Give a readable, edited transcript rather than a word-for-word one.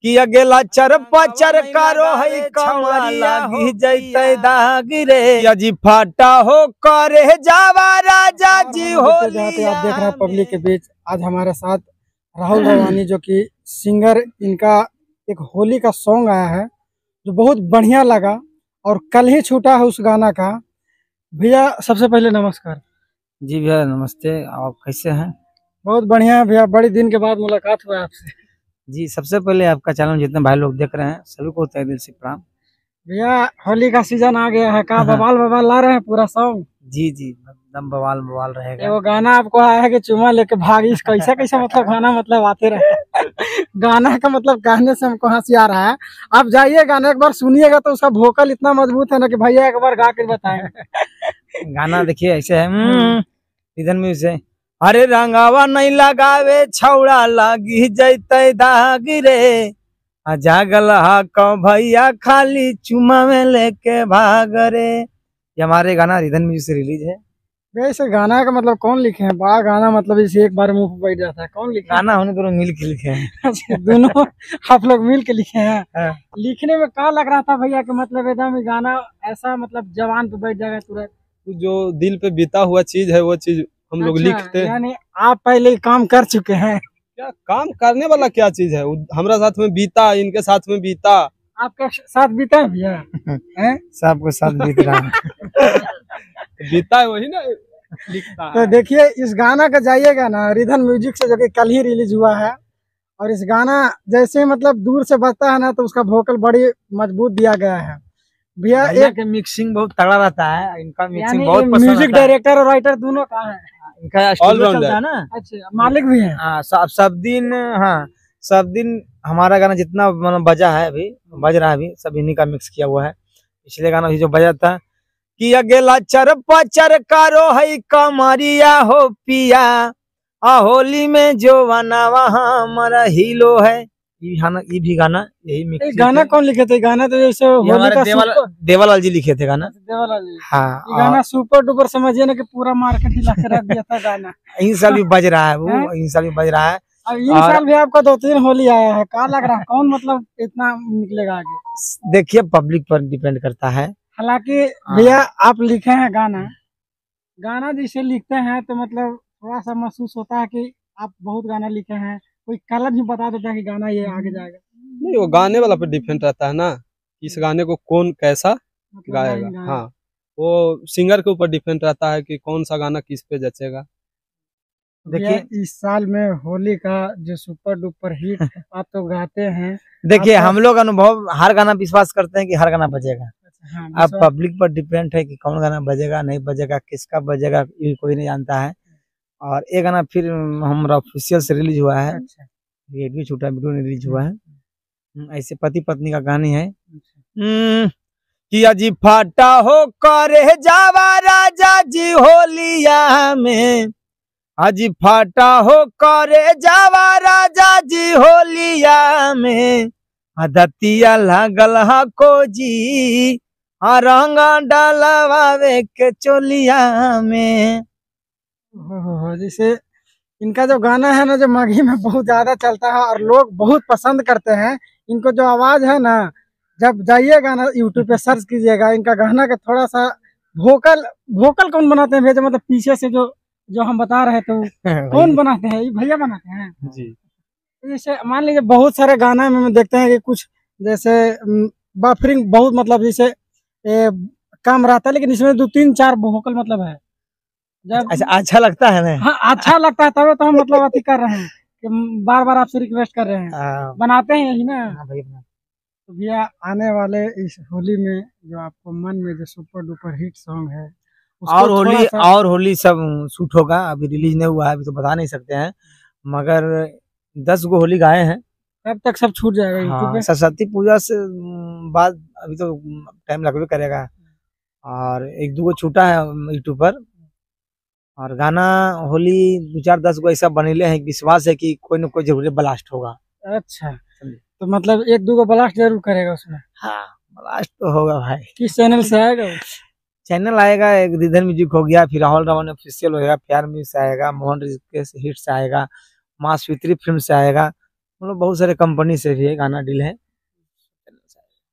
कि अगेला चरपा चरकारो है कमरिया ही जैते दाग रे अजी फाटा हो करे जावा राजा जी हो। आप देख रहे हैं पब्लिक के बीच आज हमारे साथ राहुल रवानी जो कि सिंगर, इनका एक होली का सॉन्ग आया है जो बहुत बढ़िया लगा और कल ही छूटा है उस गाना का। भैया सबसे पहले नमस्कार। जी भैया नमस्ते, आप कैसे हैं? बहुत बढ़िया भैया, बड़ी दिन के बाद मुलाकात हुआ आपसे। जी सबसे पहले आपका चैनल जितने भाई लोग देख रहे हैं सभी को तहे दिल से प्रणाम। भैया होली का सीजन आ गया है, का बवाल बवाल ला रहे हैं पूरा सॉन्ग। जी जी एकदम बवाल बवाल रहेगा। वो गाना आपको आया है कि चुमा लेके भागी, कैसा कैसा मतलब गाना मतलब आते रहे गाना का मतलब गाने से हमको हंसी आ रहा है। आप जाइए गाना एक बार सुनिएगा तो उसका वोकल इतना मजबूत है ना कि भैया एक बार गा के बताएं। गाना देखिए ऐसे है इधर में से अरे रंगावा नहीं लगावे छौड़ा लगी जैते दाग रे जागल हा कौ भैया खाली चुमा में लेके भाग रे। ये हमारे गाना रिदन म्यूजिक से रिलीज है। वैसे गाना का मतलब कौन लिखे हैं? बा गाना मतलब इसे एक बार मुंह पे बैठ जाता है, कौन लिखे? गाना होने दोनों मिल के लिखे हैं। दोनों आप लोग मिल के लिखे हैं? हाँ। लिखने में क्या लग रहा था भैया कि मतलब एकदम गाना ऐसा मतलब जवान पे बैठ जाएगा तुरंत? जो दिल पे बीता हुआ चीज है वो चीज हम लोग लिखते हैं। यानी आप पहले काम कर चुके हैं? क्या काम करने वाला क्या चीज है? हमारा साथ में बीता, इनके साथ में बीता। आपके साथ बीता है भैया? सबके साथ बीत रहा है। बीता है वही ना लिखता तो है। देखिए इस गाना का जाइएगा ना रिदन म्यूजिक से, जो कि कल ही रिलीज हुआ है, और इस गाना जैसे मतलब दूर से बजता है ना तो उसका वोकल बड़ी मजबूत दिया गया है भैया। एक मिक्सिंग बहुत तगड़ा रहता है, इनका मिक्सिंग बहुत पसंद म्यूजिक डायरेक्टर और राइटर दोनों का है इनका स्टूडियो चलता है ना। अच्छा, मालिक भी है? हाँ सब दिन, हाँ सब दिन हमारा गाना जितना मतलब बजा है अभी बज रहा है अभी सब इन्हीं का मिक्स किया हुआ है। पिछले गाना भी जो बजा था कि अगेला चरपा चरकारो है कमरिया हो पिया आ होली में जो बना वहाँ हमारा हीलो है। ये भी गाना यही मिक्स। गाना कौन लिखे थे? गाना तो जैसे हमारे देवालाल जी लिखे थे गाना। देवालाल जी। हाँ गाना सुपर डुपर समझिए ना कि पूरा मार्केट हिला के रख दिया था गाना। इन साल भी बज रहा है वो, इन साल भी बज रहा है। अब इन साल भी आपका 2-3 होली आया है, क्या लग रहा है कौन मतलब इतना निकलेगा आगे? देखिए पब्लिक पर डिपेंड करता है। हालांकि भैया आप लिखे हैं गाना जिसे लिखते हैं तो मतलब थोड़ा सा महसूस होता है कि आप बहुत गाना लिखे हैं, कोई कलर भी बता देता है कि गाना ये आगे जाएगा। नहीं, वो गाने वाला पे डिपेंड रहता है ना, इस गाने को कौन कैसा मतलब गाएगा। हाँ वो सिंगर के ऊपर डिपेंड रहता है कि कौन सा गाना किस पे जचेगा। देखिए इस साल में होली का जो सुपर डुपर हिट आप तो गाते हैं। देखिए हम लोग अनुभव हर गाना विश्वास करते हैं कि हर गाना बजेगा। हाँ, अब पब्लिक पर डिपेंड है कि कौन गाना बजेगा नहीं बजेगा, किसका बजेगा ये कोई नहीं जानता है। और ये गाना फिर हमारा ऑफिशियल से रिलीज हुआ है। वीडियो छूटा, वीडियो रिलीज हुआ है। ऐसे पति पत्नी का कहानी है कि अजी फाटा हो करे जावा राजा जी होलिया में अजी फाटा हो करे जावा राजा जी होलिया में दतिया लागल हा को जी रंगा डालवावे के चोलिया में। जैसे इनका जो गाना है ना जो माघी में बहुत ज्यादा चलता है और लोग बहुत पसंद करते हैं इनको, जो आवाज है ना, जब जाइएगा ना यूट्यूब पे सर्च कीजिएगा इनका गाना का थोड़ा सा वोकल कौन बनाते हैं भैया? मतलब पीछे से जो हम बता रहे थे कौन बनाते हैं? ये भैया बनाते हैं जी। जैसे मान लीजिए बहुत सारे गाना में देखते हैं कि कुछ जैसे बफरिंग बहुत मतलब जैसे कम रहता है, लेकिन इसमें 2-3-4 वोकल मतलब है। जब अच्छा लगता है ना। हाँ अच्छा लगता है तब तो हम मतलब अति कर रहे हैं कि बार बार आपसे रिक्वेस्ट कर रहे हैं। बनाते हैं यही ना? तो भैया आने वाले इस होली में जो आपको मन में जो सुपर डुपर हिट सॉन्ग है और होली सब शूट होगा, अभी रिलीज नहीं हुआ है, अभी तो बता नहीं सकते हैं, मगर 10 गो होली गाए हैं। कब तक सब छूट जाएगा यूट्यूब पे? सरस्वती पूजा से बाद अभी तो टाइम लगभग करेगा, और 1-2 गो छूटा है यूट्यूब पर। और गाना होली 2-4-10 गो ऐसा बनेले हैं, विश्वास है कि कोई न कोई जरूर ब्लास्ट होगा। अच्छा, तो मतलब 1-2 गो ब्लास्ट जरूर करेगा उसमें? हाँ ब्लास्ट तो होगा भाई। किस चैनल से आएगा? चैनल आएगा एक रिदन म्यूजिक हो गया, फिर राहुल रवानी ऑफिशियल होगा, प्यार म्यूजिक से आएगा, मोहन हिट से आएगा, माँ स्वीत्री फिल्म से आएगा, हम लोग बहुत सारे कंपनी से भी है गाना डील है,